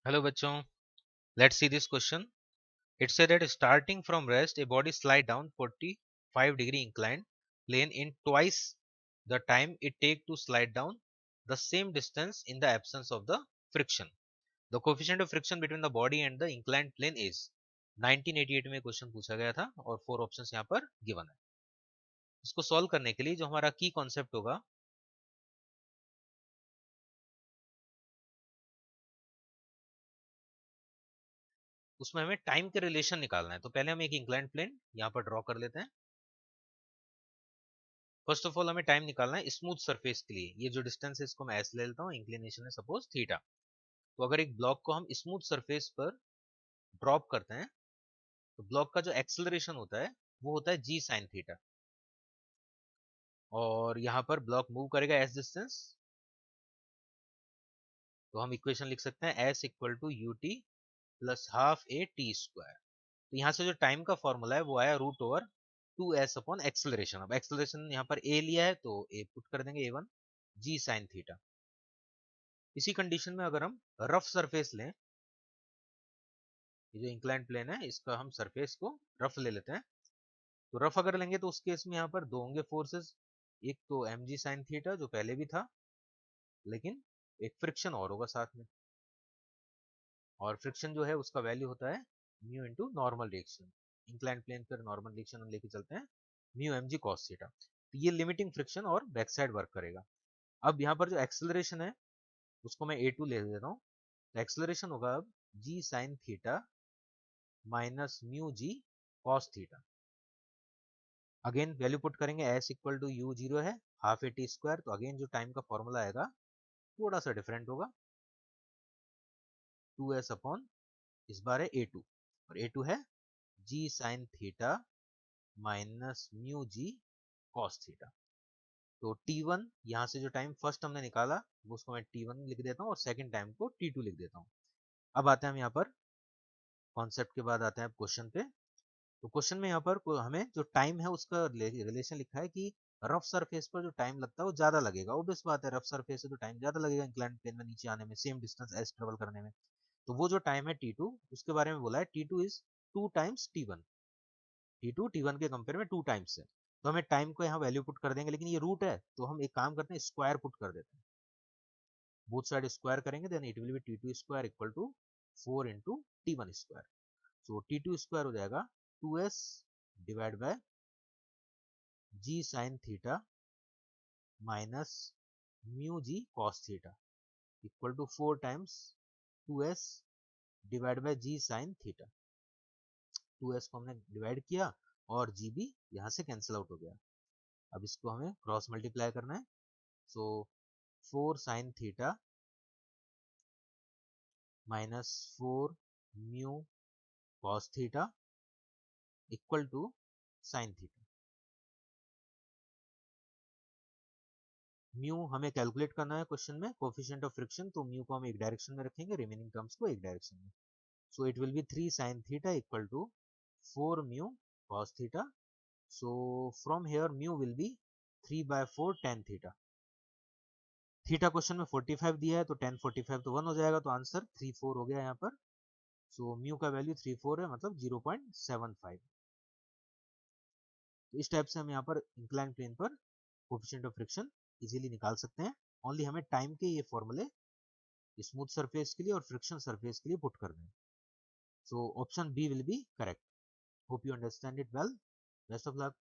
Hello bachcho, let's see this question. It said that starting from rest, a body slide down 45-degree inclined plane in twice the time it take to slide down the same distance in the absence of the friction. The coefficient of friction between the body and the inclined plane is 1988 में question पूछा गया था और 4 options यहाँ पर given है. इसको solve करने के लिए जो हमारा की कॉन्सेप्ट होगा उसमें हमें टाइम के रिलेशन निकालना है. तो पहले हम एक इंक्लाइंड प्लेन यहाँ पर ड्रॉ कर लेते हैं. फर्स्ट ऑफ ऑल हमें टाइम निकालना है स्मूथ सरफेस के लिए. ये जो डिस्टेंस है इसको मैं एस ले लेता हूँ, इंक्लिनेशन है सपोज थीटा. तो अगर एक ब्लॉक को हम स्मूथ सरफेस पर ड्रॉप करते हैं तो ब्लॉक का जो एक्सेलरेशन होता है वो होता है जी साइन थीटा. और यहाँ पर ब्लॉक मूव करेगा एस डिस्टेंस. तो हम इक्वेशन लिख सकते हैं S equal to U T plus half A T square. तो यहाँ से जो टाइम का फॉर्मूला है वो आया root over 2s upon acceleration. अब एक्सेलरेशन यहाँ पर ए लिया है तो ए पुट कर देंगे a1 जी साइन थीटा. इसी कंडीशन में अगर हम रफ सरफेस लें, ये जो इंक्लाइंड प्लेन है इसका हम सरफेस को रफ ले लेते हैं. तो रफ अगर लेंगे तो उस केस में यहाँ पर दो होंगे फोर्सेस. एक तो एम जी साइन थीटा जो पहले भी था, लेकिन एक फ्रिक्शन और होगा साथ में. और फ्रिक्शन जो है उसका वैल्यू होता है mu into normal reaction. Inclined plane पर नॉर्मल रिएक्शन हम लेके चलते हैं mu M G cos theta. तो ये लिमिटिंग फ्रिक्शन और बैक साइड वर्क करेगा. अब यहाँ पर जो एक्सेलरेशन है उसको मैं a2 ले देता हूँ. तो एक्सेलरेशन होगा अब g sine theta minus mu जी cos theta. Again value put करेंगे s equal to u zero है हाफ ए टी स्क्वायर. तो अगेन जो टाइम का फॉर्मूला आएगा थोड़ा सा डिफरेंट होगा, 2s अपॉन इस बार है a2 और a2 है जी साइन थीटा माइनस म्यू जी कॉस थीटा. तो t1 यहाँ से जो टाइम फर्स्ट हमने निकाला वो उसको मैं t1 लिख देता हूँ और सेकंड टाइम को t2 लिख देता हूँ. अब आते हैं हम यहाँ पर कॉन्सेप्ट के बाद आते हैं क्वेश्चन पे. तो क्वेश्चन में यहाँ पर हमें जो टाइम है उसका रिलेशन लिखा है कि रफ सरफेस पर जो टाइम लगता है वो ज्यादा लगेगा. ऑब्वियस बात है, रफ सरफेस से तो टाइम ज्यादा लगेगा इंक्लाइंड प्लेन में नीचे आने में, सेम डिस्टेंस एस ट्रेवल करने में. तो वो जो टाइम है t2 उसके बारे में बोला है t2 is 2 times t1. t2 t1 के कंपेयर में 2 टाइम्स है. तो हमें टाइम को यहाँ वैल्यू पुट कर देंगे, लेकिन ये रूट है तो हम एक काम करते हैं स्क्वायर पुट कर देते हैं. बोथ साइड स्क्वायर करेंगे then it will be t2 square equal to 4 into t1 square. So t2 square हो जाएगा 2s divide by G sine theta minus mu ji cos theta equal to 4 times 2s divide by G sine theta. 2s को हमने divide किया और जी भी यहाँ से cancel out हो गया. अब इसको हमें क्रॉस मल्टीप्लाई करना है. So 4 sine theta minus 4 mu cos theta equal to sine theta. Mu हमें कैलकुलेट करना है क्वेश्चन में कोफिशिएंट ऑफ फ्रिक्शन. तो म्यू को हम एक डायरेक्शन में रखेंगे, रिमेनिंग टर्म्स को एक डायरेक्शन में. So it will be 3 sin theta equal to 4 mu cos theta. So from here mu will be 3 by 4 tan theta. Theta question में 45 दिया है तो 10 45 तो 1 हो जाएगा. तो आंसर 34 हो गया यहाँ पर. सो म्यू का वैल्यू 34 है, मतलब 0.75. तो इस टाइप से हम यहाँ पर इंक्लाइन प्लेन पर कोफिशिएंट ऑफ फ्रिक्शन इजीली निकाल सकते हैं. ओनली हमें टाइम के ये फॉर्मूले स्मूथ सरफेस के लिए और फ्रिक्शन सरफेस के लिए पुट करने हैं. So option B will be correct. Hope you understand it well. Best of luck.